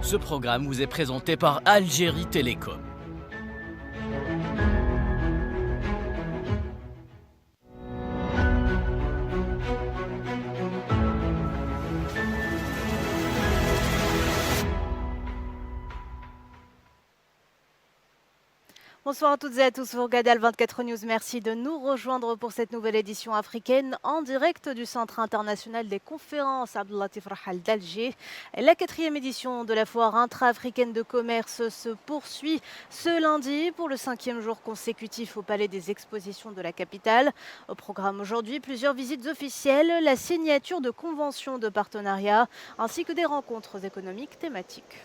Ce programme vous est présenté par Algérie Télécom. Bonsoir à toutes et à tous, vous regardez Al24 News. Merci de nous rejoindre pour cette nouvelle édition africaine en direct du Centre international des conférences Abdellatif Rahal d'Alger. La 4e édition de la foire intra-africaine de commerce se poursuit ce lundi pour le 5e jour consécutif au Palais des Expositions de la capitale. Au programme aujourd'hui, plusieurs visites officielles, la signature de conventions de partenariat ainsi que des rencontres économiques thématiques.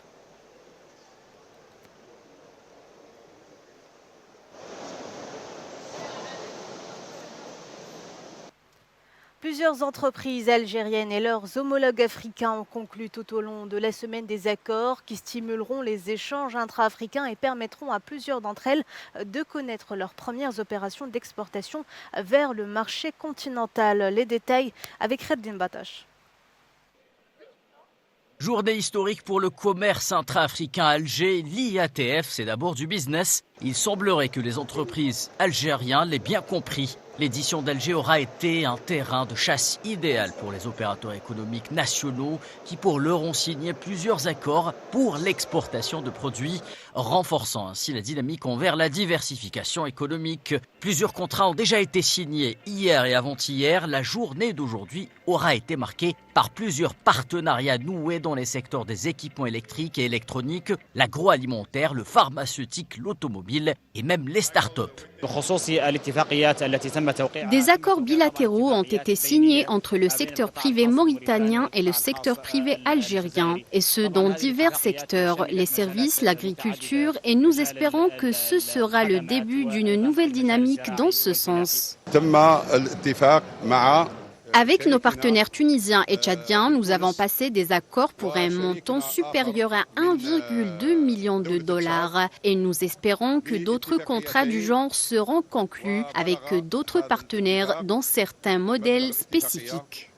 Plusieurs entreprises algériennes et leurs homologues africains ont conclu tout au long de la semaine des accords qui stimuleront les échanges intra-africains et permettront à plusieurs d'entre elles de connaître leurs premières opérations d'exportation vers le marché continental. Les détails avec Reddin Batash. Journée historique pour le commerce intra-africain à Alger, l'IATF, c'est d'abord du business. Il semblerait que les entreprises algériennes l'aient bien compris. L'édition d'Alger aura été un terrain de chasse idéal pour les opérateurs économiques nationaux qui pour l'heure ont signé plusieurs accords pour l'exportation de produits, renforçant ainsi la dynamique envers la diversification économique. Plusieurs contrats ont déjà été signés hier et avant-hier. La journée d'aujourd'hui aura été marquée par plusieurs partenariats noués dans les secteurs des équipements électriques et électroniques, l'agroalimentaire, le pharmaceutique, l'automobile et même les start-up. Des accords bilatéraux ont été signés entre le secteur privé mauritanien et le secteur privé algérien, et ce dans divers secteurs, les services, l'agriculture, et nous espérons que ce sera le début d'une nouvelle dynamique dans ce sens. Avec nos partenaires tunisiens et tchadiens, nous avons passé des accords pour un montant supérieur à 1,2 million de dollars et nous espérons que d'autres contrats du genre seront conclus avec d'autres partenaires dans certains modèles spécifiques.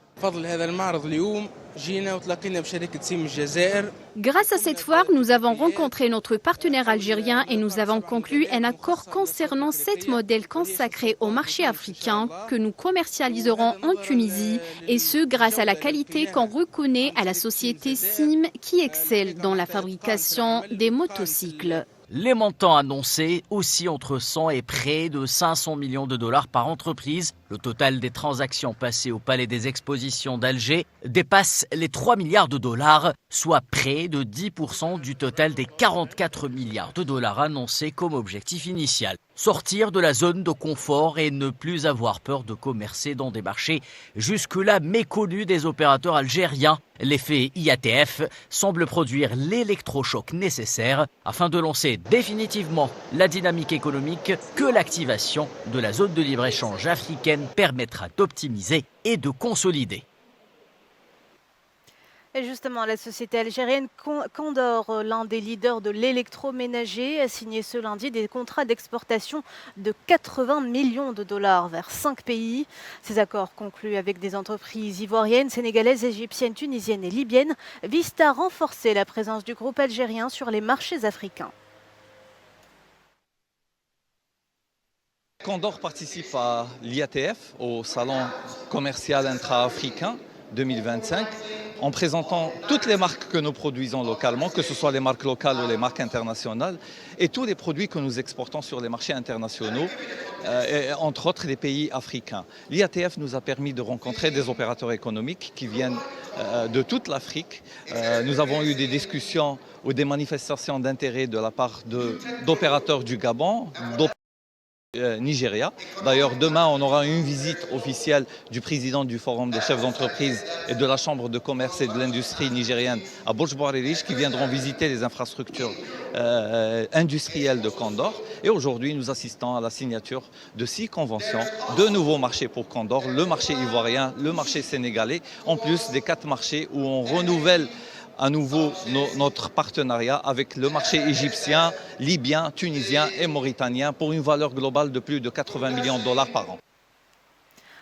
Grâce à cette foire, nous avons rencontré notre partenaire algérien et nous avons conclu un accord concernant 7 modèles consacrés au marché africain que nous commercialiserons en Tunisie et ce grâce à la qualité qu'on reconnaît à la société SIM qui excelle dans la fabrication des motocycles. Les montants annoncés aussi entre 100 et près de 500 millions de dollars par entreprise. Le total des transactions passées au Palais des Expositions d'Alger dépasse les 3 milliards de dollars, soit près de 10% du total des 44 milliards de dollars annoncés comme objectif initial. Sortir de la zone de confort et ne plus avoir peur de commercer dans des marchés jusque-là méconnus des opérateurs algériens. L'effet IATF semble produire l'électrochoc nécessaire afin de lancer définitivement la dynamique économique que l'activation de la zone de libre-échange africaine permettra d'optimiser et de consolider. Et justement, la société algérienne Condor, l'un des leaders de l'électroménager, a signé ce lundi des contrats d'exportation de 80 millions de dollars vers 5 pays. Ces accords conclus avec des entreprises ivoiriennes, sénégalaises, égyptiennes, tunisiennes et libyennes visent à renforcer la présence du groupe algérien sur les marchés africains. Condor participe à l'IATF, au Salon commercial intra-africain 2025, en présentant toutes les marques que nous produisons localement, que ce soit les marques locales ou les marques internationales, et tous les produits que nous exportons sur les marchés internationaux, et entre autres les pays africains. L'IATF nous a permis de rencontrer des opérateurs économiques qui viennent de toute l'Afrique. Nous avons eu des discussions ou des manifestations d'intérêt de la part d'opérateurs du Gabon, Nigeria. D'ailleurs, demain, on aura une visite officielle du président du Forum des chefs d'entreprise et de la Chambre de commerce et de l'industrie nigérienne à Bouch-Bouaririche qui viendront visiter les infrastructures industrielles de Condor. Et aujourd'hui, nous assistons à la signature de 6 conventions, 2 nouveaux marchés pour Condor, le marché ivoirien, le marché sénégalais, en plus des 4 marchés où on renouvelle à nouveau notre partenariat avec le marché égyptien, libyen, tunisien et mauritanien pour une valeur globale de plus de 80 millions de dollars par an.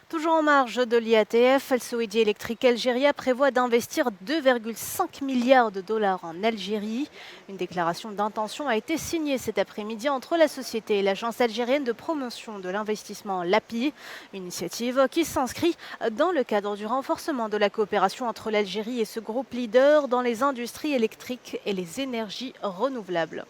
Toujours en marge de l'IATF, El Saoudi Electric Algeria prévoit d'investir 2,5 milliards de dollars en Algérie. Une déclaration d'intention a été signée cet après-midi entre la société et l'agence algérienne de promotion de l'investissement l'API, une initiative qui s'inscrit dans le cadre du renforcement de la coopération entre l'Algérie et ce groupe leader dans les industries électriques et les énergies renouvelables.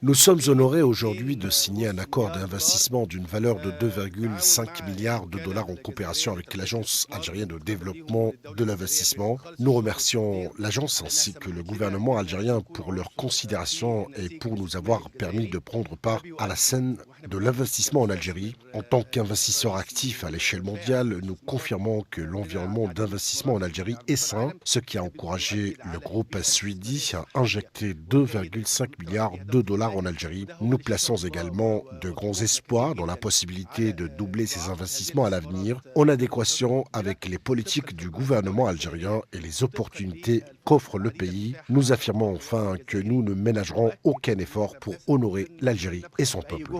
Nous sommes honorés aujourd'hui de signer un accord d'investissement d'une valeur de 2,5 milliards de dollars en coopération avec l'Agence algérienne de développement de l'investissement. Nous remercions l'agence ainsi que le gouvernement algérien pour leur considération et pour nous avoir permis de prendre part à la scène de l'investissement en Algérie. En tant qu'investisseur actif à l'échelle mondiale, nous confirmons que l'environnement d'investissement en Algérie est sain, ce qui a encouragé le groupe Suidi à injecter 2,5 milliards de dollars en Algérie. Nous plaçons également de grands espoirs dans la possibilité de doubler ces investissements à l'avenir, en adéquation avec les politiques du gouvernement algérien et les opportunités qu'offre le pays. Nous affirmons enfin que nous ne ménagerons aucun effort pour honorer l'Algérie et son peuple.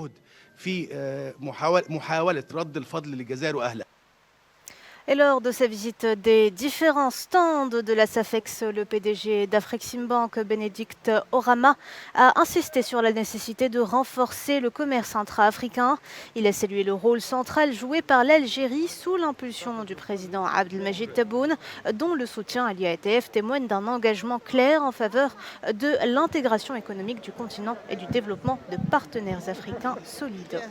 Et lors de sa visite des différents stands de la SAFEX, le PDG d'Afreximbank, Bénédicte Orama, a insisté sur la nécessité de renforcer le commerce intra-africain. Il a salué le rôle central joué par l'Algérie sous l'impulsion du président Abdelmajid Tebboune, dont le soutien à l'IATF témoigne d'un engagement clair en faveur de l'intégration économique du continent et du développement de partenaires africains solides.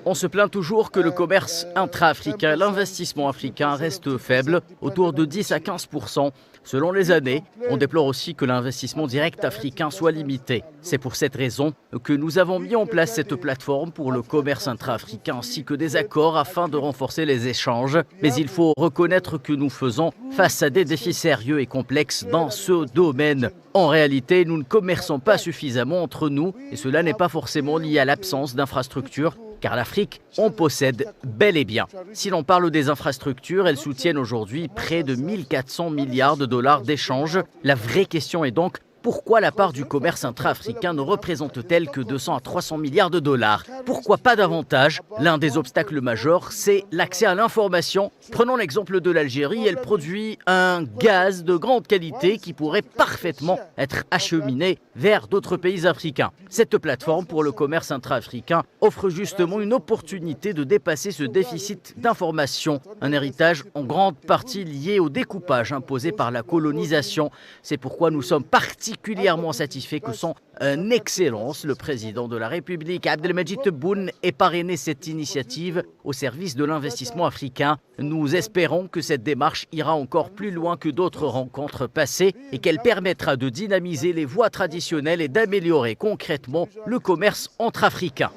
On se plaint toujours que le commerce intra-africain, l'investissement africain reste faible, autour de 10 à 15% selon les années. On déplore aussi que l'investissement direct africain soit limité. C'est pour cette raison que nous avons mis en place cette plateforme pour le commerce intra-africain ainsi que des accords afin de renforcer les échanges. Mais il faut reconnaître que nous faisons face à des défis sérieux et complexes dans ce domaine. En réalité, nous ne commerçons pas suffisamment entre nous et cela n'est pas forcément lié à l'absence d'infrastructures, car l'Afrique en possède bel et bien. Si l'on parle des infrastructures, elles soutiennent aujourd'hui près de 1400 milliards de dollars d'échanges. La vraie question est donc, pourquoi la part du commerce intra-africain ne représente-t-elle que 200 à 300 milliards de dollars? Pourquoi pas davantage? L'un des obstacles majeurs, c'est l'accès à l'information. Prenons l'exemple de l'Algérie, elle produit un gaz de grande qualité qui pourrait parfaitement être acheminé vers d'autres pays africains. Cette plateforme pour le commerce intra-africain offre justement une opportunité de dépasser ce déficit d'information, un héritage en grande partie lié au découpage imposé par la colonisation. C'est pourquoi nous sommes particulièrement satisfaits que son Excellence, le président de la République, Abdelmajid Tebboune, ait parrainé cette initiative au service de l'investissement africain. Nous espérons que cette démarche ira encore plus loin que d'autres rencontres passées et qu'elle permettra de dynamiser les voies traditionnelles et d'améliorer concrètement le commerce entre Africains.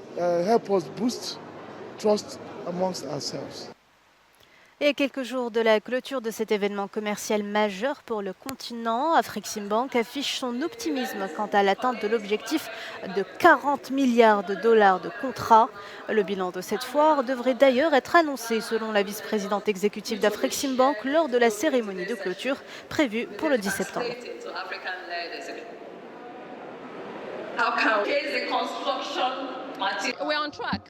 Et à quelques jours de la clôture de cet événement commercial majeur pour le continent, Afreximbank affiche son optimisme quant à l'atteinte de l'objectif de 40 milliards de dollars de contrats. Le bilan de cette foire devrait d'ailleurs être annoncé selon la vice-présidente exécutive d'Afreximbank lors de la cérémonie de clôture prévue pour le 10 septembre.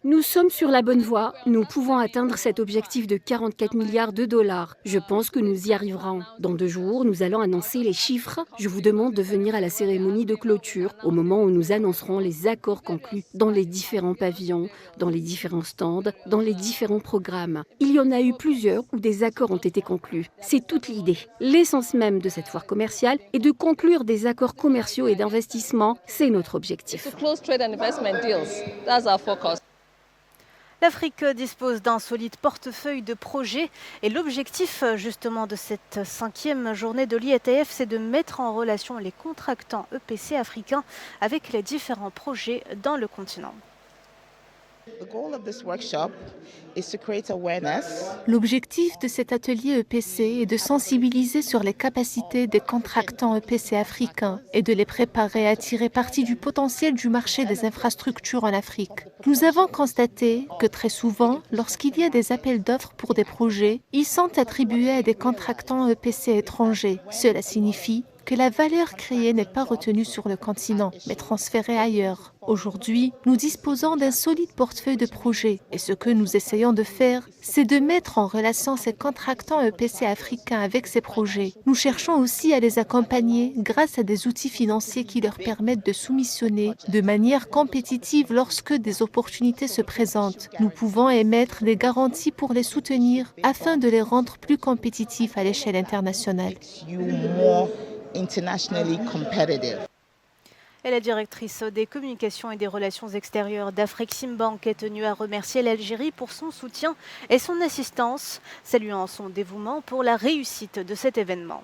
Nous sommes sur la bonne voie. Nous pouvons atteindre cet objectif de 44 milliards de dollars. Je pense que nous y arriverons. Dans 2 jours, nous allons annoncer les chiffres. Je vous demande de venir à la cérémonie de clôture au moment où nous annoncerons les accords conclus dans les différents pavillons, dans les différents stands, dans les différents programmes. Il y en a eu plusieurs où des accords ont été conclus. C'est toute l'idée. L'essence même de cette foire commerciale est de conclure des accords commerciaux et d'investissement. C'est notre objectif. L'Afrique dispose d'un solide portefeuille de projets et l'objectif justement de cette 5e journée de l'IATF, c'est de mettre en relation les contractants EPC africains avec les différents projets dans le continent. L'objectif de cet atelier EPC est de sensibiliser sur les capacités des contractants EPC africains et de les préparer à tirer parti du potentiel du marché des infrastructures en Afrique. Nous avons constaté que très souvent, lorsqu'il y a des appels d'offres pour des projets, ils sont attribués à des contractants EPC étrangers. Cela signifie que la valeur créée n'est pas retenue sur le continent, mais transférée ailleurs. Aujourd'hui, nous disposons d'un solide portefeuille de projets et ce que nous essayons de faire, c'est de mettre en relation ces contractants EPC africains avec ces projets. Nous cherchons aussi à les accompagner grâce à des outils financiers qui leur permettent de soumissionner de manière compétitive lorsque des opportunités se présentent. Nous pouvons émettre des garanties pour les soutenir afin de les rendre plus compétitifs à l'échelle internationale. Et la directrice des communications et des relations extérieures d'Afreximbank est tenue à remercier l'Algérie pour son soutien et son assistance, saluant son dévouement pour la réussite de cet événement.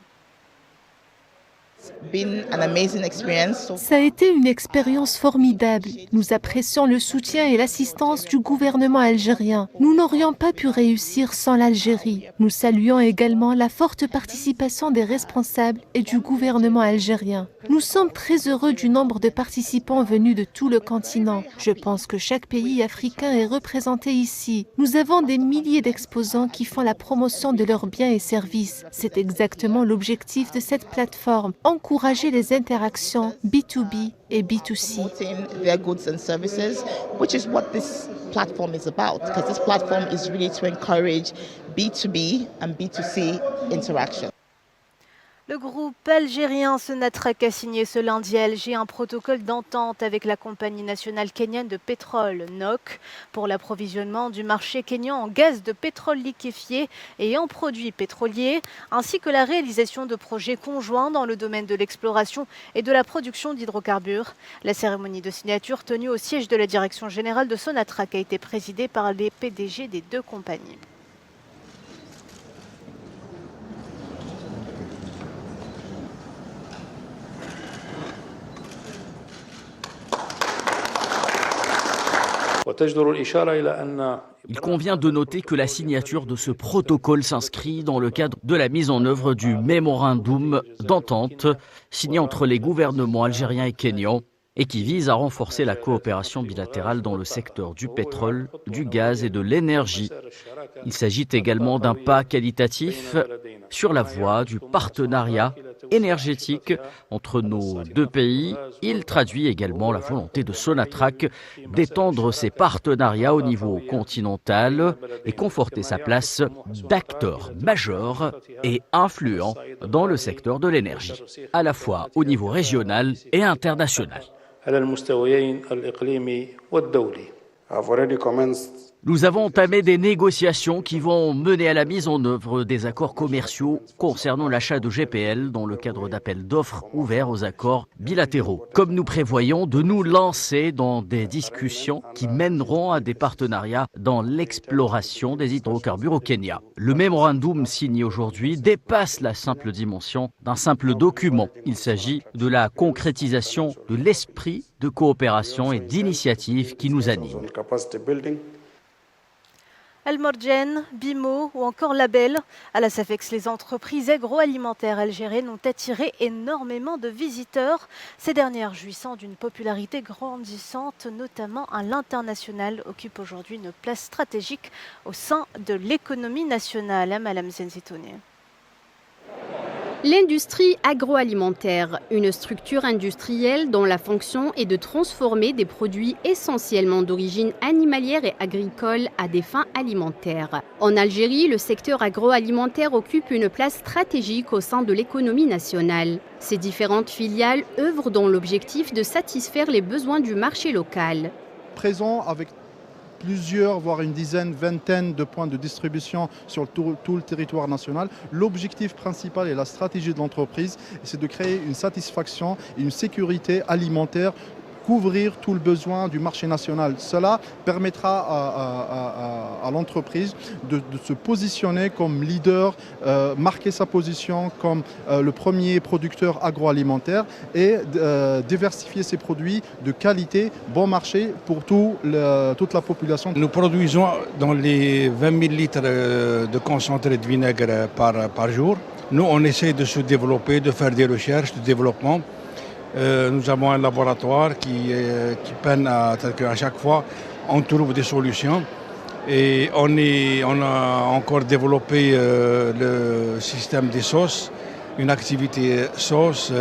Ça a été une expérience formidable. Nous apprécions le soutien et l'assistance du gouvernement algérien. Nous n'aurions pas pu réussir sans l'Algérie. Nous saluons également la forte participation des responsables et du gouvernement algérien. Nous sommes très heureux du nombre de participants venus de tout le continent. Je pense que chaque pays africain est représenté ici. Nous avons des milliers d'exposants qui font la promotion de leurs biens et services. C'est exactement l'objectif de cette plateforme. Encourager les interactions B2B et B2C. Their goods and services, which is what this platform is about, because this platform is really to encourage B2B and B2C interaction. Le groupe algérien Sonatrach a signé ce lundi à Alger un protocole d'entente avec la compagnie nationale kenyane de pétrole, NOC, pour l'approvisionnement du marché kényan en gaz de pétrole liquéfié et en produits pétroliers, ainsi que la réalisation de projets conjoints dans le domaine de l'exploration et de la production d'hydrocarbures. La cérémonie de signature tenue au siège de la direction générale de Sonatrach a été présidée par les PDG des deux compagnies. Il convient de noter que la signature de ce protocole s'inscrit dans le cadre de la mise en œuvre du mémorandum d'entente signé entre les gouvernements algériens et kényans et qui vise à renforcer la coopération bilatérale dans le secteur du pétrole, du gaz et de l'énergie. Il s'agit également d'un pas qualitatif sur la voie du partenariat énergétique entre nos deux pays. Il traduit également la volonté de Sonatrach d'étendre ses partenariats au niveau continental et conforter sa place d'acteur majeur et influent dans le secteur de l'énergie, à la fois au niveau régional et international. Nous avons entamé des négociations qui vont mener à la mise en œuvre des accords commerciaux concernant l'achat de GPL dans le cadre d'appels d'offres ouverts aux accords bilatéraux. Comme nous prévoyons de nous lancer dans des discussions qui mèneront à des partenariats dans l'exploration des hydrocarbures au Kenya. Le mémorandum signé aujourd'hui dépasse la simple dimension d'un simple document. Il s'agit de la concrétisation de l'esprit de coopération et d'initiative qui nous anime. Almorgen, Bimo ou encore Label. À la Safex, les entreprises agroalimentaires algériennes ont attiré énormément de visiteurs. Ces dernières, jouissant d'une popularité grandissante, notamment à l'international, occupent aujourd'hui une place stratégique au sein de l'économie nationale. Madame Zenzitouni. L'industrie agroalimentaire, une structure industrielle dont la fonction est de transformer des produits essentiellement d'origine animalière et agricole à des fins alimentaires. En Algérie, le secteur agroalimentaire occupe une place stratégique au sein de l'économie nationale. Ces différentes filiales œuvrent dans l'objectif de satisfaire les besoins du marché local. Présent avec plusieurs, voire une dizaine, vingtaine de points de distribution sur tout le territoire national. L'objectif principal et la stratégie de l'entreprise, c'est de créer une satisfaction et une sécurité alimentaire couvrir tout le besoin du marché national. Cela permettra à l'entreprise de se positionner comme leader, marquer sa position comme le premier producteur agroalimentaire et diversifier ses produits de qualité, bon marché pour toute la population. Nous produisons dans les 20 000 litres de concentré de vinaigre par jour. Nous, on essaie de se développer, de faire des recherches, de développement. Nous avons un laboratoire qui peine à chaque fois, on trouve des solutions. Et on a encore développé le système des sauces, une activité sauce,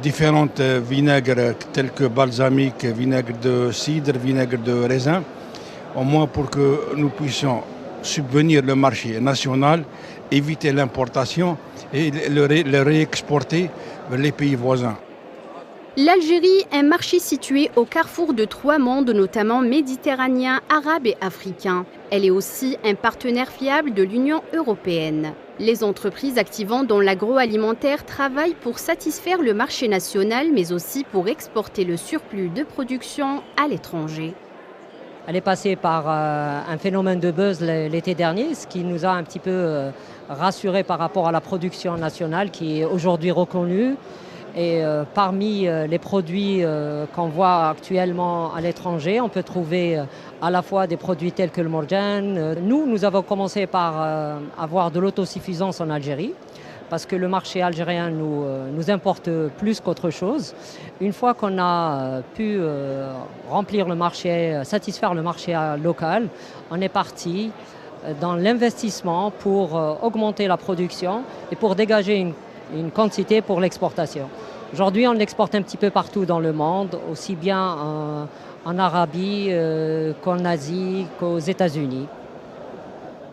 différentes vinaigres tels que balsamique, vinaigre de cidre, vinaigre de raisin, au moins pour que nous puissions subvenir le marché national, éviter l'importation et le réexporter vers les pays voisins. L'Algérie, un marché situé au carrefour de 3 mondes, notamment méditerranéen, arabe et africain. Elle est aussi un partenaire fiable de l'Union européenne. Les entreprises activant dans l'agroalimentaire travaillent pour satisfaire le marché national, mais aussi pour exporter le surplus de production à l'étranger. Elle est passée par un phénomène de buzz l'été dernier, ce qui nous a un petit peu rassurés par rapport à la production nationale qui est aujourd'hui reconnue. Et parmi les produits qu'on voit actuellement à l'étranger, on peut trouver à la fois des produits tels que le morjan. Nous avons commencé par avoir de l'autosuffisance en Algérie, parce que le marché algérien nous importe plus qu'autre chose. Une fois qu'on a pu remplir le marché, satisfaire le marché local, on est parti dans l'investissement pour augmenter la production et pour dégager une quantité pour l'exportation. Aujourd'hui, on l'exporte un petit peu partout dans le monde, aussi bien en Arabie qu'en Asie, qu'aux États-Unis.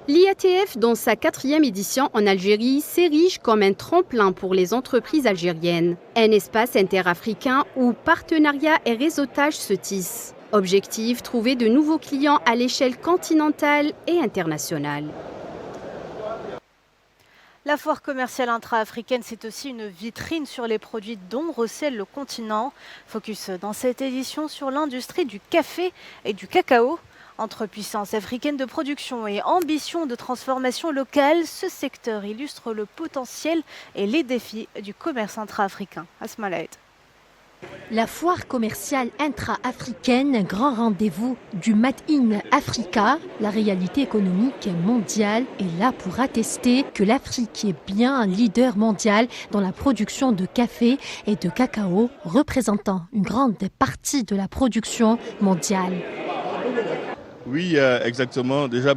L'IATF, dans sa 4e édition en Algérie, s'érige comme un tremplin pour les entreprises algériennes. Un espace interafricain où partenariat et réseautage se tissent. Objectif, trouver de nouveaux clients à l'échelle continentale et internationale. La foire commerciale intra-africaine, c'est aussi une vitrine sur les produits dont recèle le continent. Focus dans cette édition sur l'industrie du café et du cacao. Entre puissance africaine de production et ambition de transformation locale, ce secteur illustre le potentiel et les défis du commerce intra-africain. Asma Laed. La foire commerciale intra-africaine, grand rendez-vous du Made in Africa. La réalité économique mondiale est là pour attester que l'Afrique est bien un leader mondial dans la production de café et de cacao, représentant une grande partie de la production mondiale. Oui, exactement. Déjà,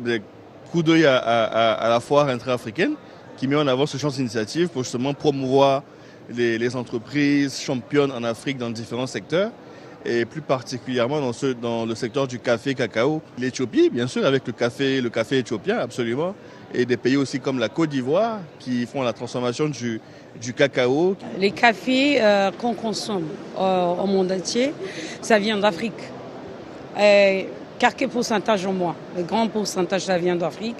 coup d'œil à la foire intra-africaine qui met en avant ce champ d'initiative pour justement promouvoir les entreprises championnes en Afrique dans différents secteurs et plus particulièrement dans le secteur du café cacao. L'Éthiopie, bien sûr, avec le café éthiopien, absolument, et des pays aussi comme la Côte d'Ivoire qui font la transformation du cacao. Les cafés qu'on consomme au monde entier, ça vient d'Afrique. Quelques pourcentages au moins. Le grand pourcentage, ça vient d'Afrique.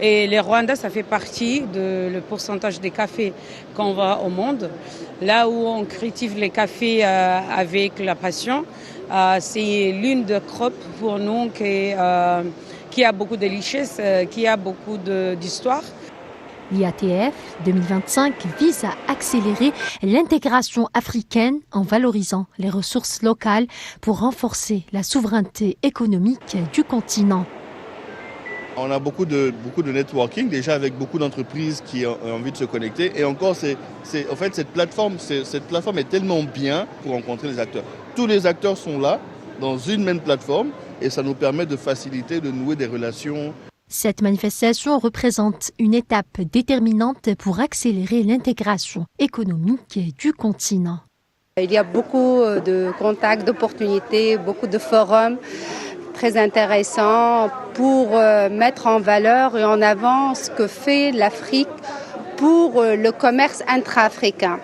Et les Rwandais, ça fait partie du pourcentage des cafés qu'on voit au monde. Là où on cultive les cafés avec la passion, c'est l'une des crops pour nous qui a beaucoup de richesses, qui a beaucoup d'histoire. L'IATF 2025 vise à accélérer l'intégration africaine en valorisant les ressources locales pour renforcer la souveraineté économique du continent. On a beaucoup de networking déjà avec beaucoup d'entreprises qui ont envie de se connecter. Et encore, en fait, cette plateforme est tellement bien pour rencontrer les acteurs. Tous les acteurs sont là dans une même plateforme et ça nous permet de faciliter, de nouer des relations. Cette manifestation représente une étape déterminante pour accélérer l'intégration économique du continent. Il y a beaucoup de contacts, d'opportunités, beaucoup de forums très intéressants pour mettre en valeur et en avant ce que fait l'Afrique pour le commerce intra-africain.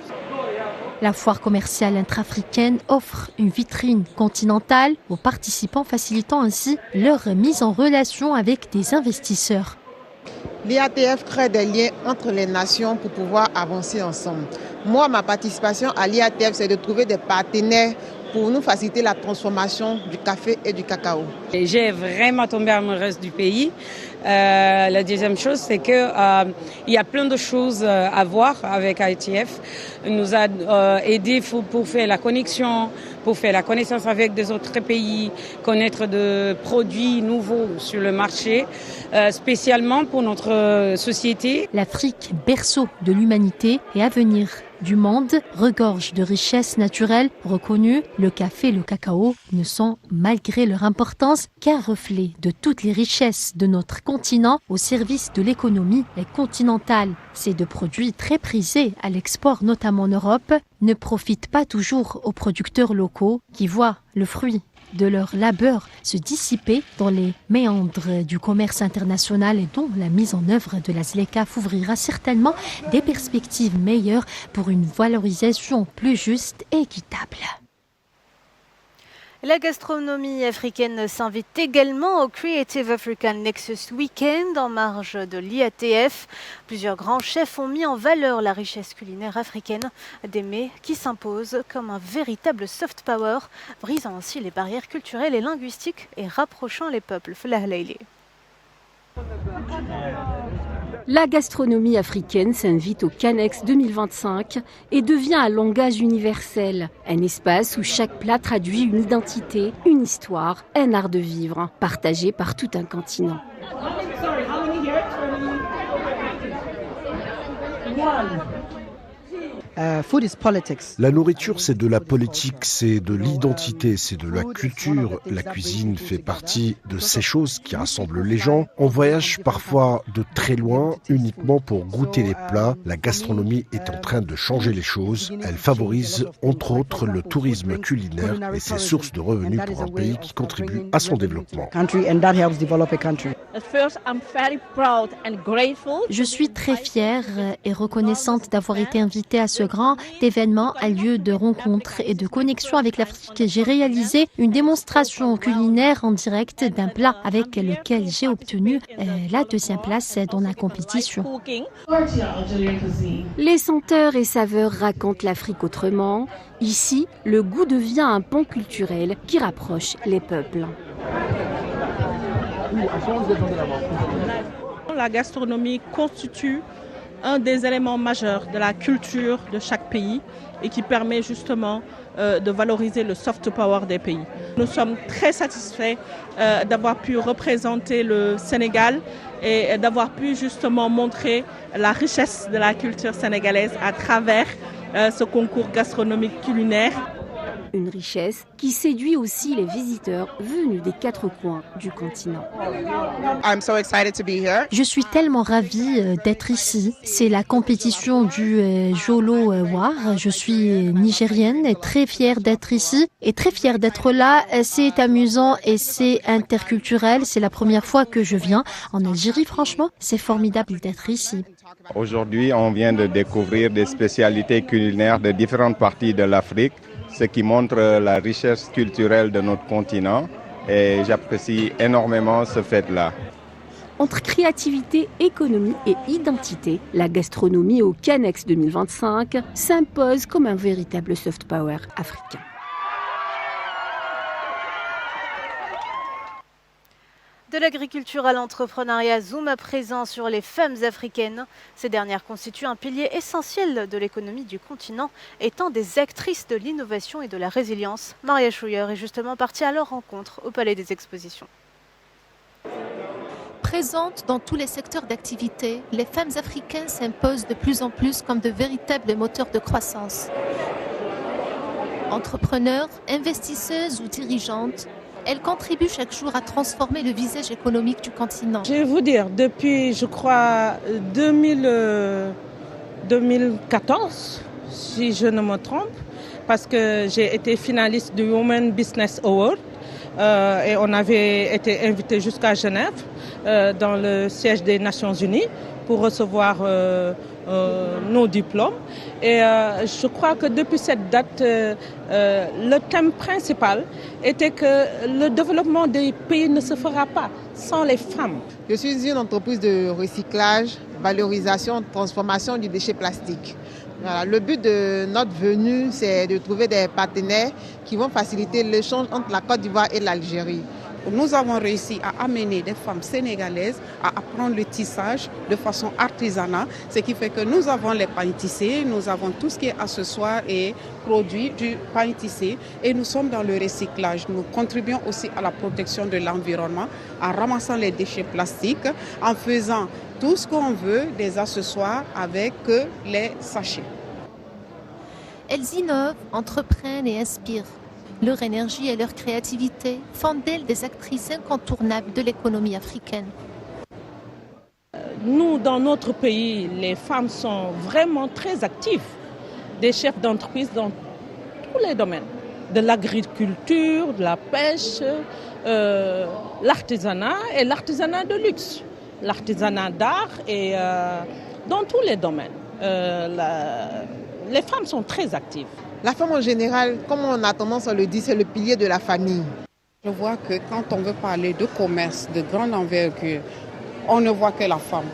La foire commerciale intra-africaine offre une vitrine continentale aux participants, facilitant ainsi leur mise en relation avec des investisseurs. L'IATF crée des liens entre les nations pour pouvoir avancer ensemble. Moi, ma participation à l'IATF, c'est de trouver des partenaires pour nous faciliter la transformation du café et du cacao. J'ai vraiment tombé amoureuse du pays. La deuxième chose, c'est que il y a plein de choses à voir avec ITF. Il nous a aidé pour faire la connexion, pour faire la connaissance avec des autres pays, connaître de produits nouveaux sur le marché, spécialement pour notre société. L'Afrique, berceau de l'humanité et avenir du monde, regorge de richesses naturelles reconnues. Le café et le cacao ne sont, malgré leur importance, qu'un reflet de toutes les richesses de notre continent au service de l'économie continentale. Ces deux produits très prisés à l'export, notamment en Europe, ne profitent pas toujours aux producteurs locaux qui voient le fruit de leur labeur se dissiper dans les méandres du commerce international et dont la mise en œuvre de la ZLECAf ouvrira certainement des perspectives meilleures pour une valorisation plus juste et équitable. La gastronomie africaine s'invite également au Creative African Nexus Weekend en marge de l'IATF. Plusieurs grands chefs ont mis en valeur la richesse culinaire africaine, des mets qui s'imposent comme un véritable soft power, brisant ainsi les barrières culturelles et linguistiques et rapprochant les peuples. La gastronomie africaine s'invite au Canex 2025 et devient un langage universel, un espace où chaque plat traduit une identité, une histoire, un art de vivre, partagé par tout un continent. La nourriture, c'est de la politique, c'est de l'identité, c'est de la culture. La cuisine fait partie de ces choses qui rassemblent les gens. On voyage parfois de très loin uniquement pour goûter les plats. La gastronomie est en train de changer les choses. Elle favorise entre autres le tourisme culinaire et ses sources de revenus pour un pays qui contribue à son développement. Je suis très fière et reconnaissante d'avoir été invitée à ce grand événement, un lieu de rencontre et de connexion avec l'Afrique. J'ai réalisé une démonstration culinaire en direct d'un plat avec lequel j'ai obtenu la deuxième place dans la compétition. Les senteurs et saveurs racontent l'Afrique autrement. Ici, le goût devient un pont culturel qui rapproche les peuples. La gastronomie constitue un des éléments majeurs de la culture de chaque pays et qui permet justement de valoriser le soft power des pays. Nous sommes très satisfaits d'avoir pu représenter le Sénégal et d'avoir pu justement montrer la richesse de la culture sénégalaise à travers ce concours gastronomique culinaire. Une richesse qui séduit aussi les visiteurs venus des quatre coins du continent. Je suis tellement ravie d'être ici. C'est la compétition du Jolo War. Je suis nigérienne et très fière d'être ici et très fière d'être là. C'est amusant et c'est interculturel. C'est la première fois que je viens en Algérie. Franchement, c'est formidable d'être ici. Aujourd'hui, on vient de découvrir des spécialités culinaires de différentes parties de l'Afrique, ce qui montre la richesse culturelle de notre continent et j'apprécie énormément ce fait-là. Entre créativité, économie et identité, la gastronomie au Canex 2025 s'impose comme un véritable soft power africain. De l'agriculture à l'entrepreneuriat, zoom à présent sur les femmes africaines. Ces dernières constituent un pilier essentiel de l'économie du continent, étant des actrices de l'innovation et de la résilience. Maria Schouyer est justement partie à leur rencontre au Palais des Expositions. Présentes dans tous les secteurs d'activité, les femmes africaines s'imposent de plus en plus comme de véritables moteurs de croissance. Entrepreneurs, investisseuses ou dirigeantes, elles contribuent chaque jour à transformer le visage économique du continent. Je vais vous dire, depuis, je crois, 2014, si je ne me trompe, parce que j'ai été finaliste du Women Business Award et on avait été invité jusqu'à Genève, dans le siège des Nations Unies, pour recevoir nos diplômes. Et je crois que depuis cette date, le thème principal était que le développement des pays ne se fera pas sans les femmes. Je suis une entreprise de recyclage valorisation, transformation du déchet plastique. Voilà, le but de notre venue, c'est de trouver des partenaires qui vont faciliter l'échange entre la Côte d'Ivoire et l'Algérie. Nous avons réussi à amener des femmes sénégalaises à apprendre le tissage de façon artisanale, ce qui fait que nous avons les pains tissés, nous avons tout ce qui est accessoires et produits du pain tissé et nous sommes dans le recyclage. Nous contribuons aussi à la protection de l'environnement en ramassant les déchets plastiques, en faisant tout ce qu'on veut des accessoires avec les sachets. Elles innovent, entreprennent et inspirent. Leur énergie et leur créativité font d'elles des actrices incontournables de l'économie africaine. Nous, dans notre pays, les femmes sont vraiment très actives. Des chefs d'entreprise dans tous les domaines. De l'agriculture, de la pêche, l'artisanat et l'artisanat de luxe. L'artisanat d'art et dans tous les domaines. Les femmes sont très actives. La femme en général, comme on a tendance à le dire, c'est le pilier de la famille. Je vois que quand on veut parler de commerce de grande envergure, on ne voit que la femme.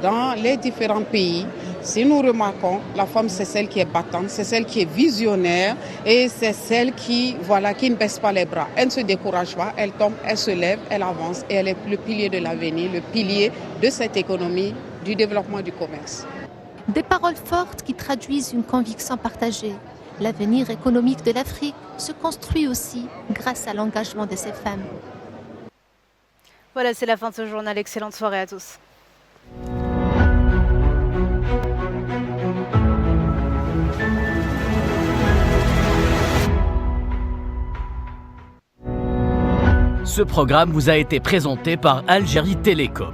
Dans les différents pays, si nous remarquons, la femme c'est celle qui est battante, c'est celle qui est visionnaire et c'est celle qui ne baisse pas les bras. Elle ne se décourage pas, elle tombe, elle se lève, elle avance et elle est le pilier de l'avenir, le pilier de cette économie, du développement du commerce. Des paroles fortes qui traduisent une conviction partagée. L'avenir économique de l'Afrique se construit aussi grâce à l'engagement de ces femmes. Voilà, c'est la fin de ce journal. Excellente soirée à tous. Ce programme vous a été présenté par Algérie Télécom.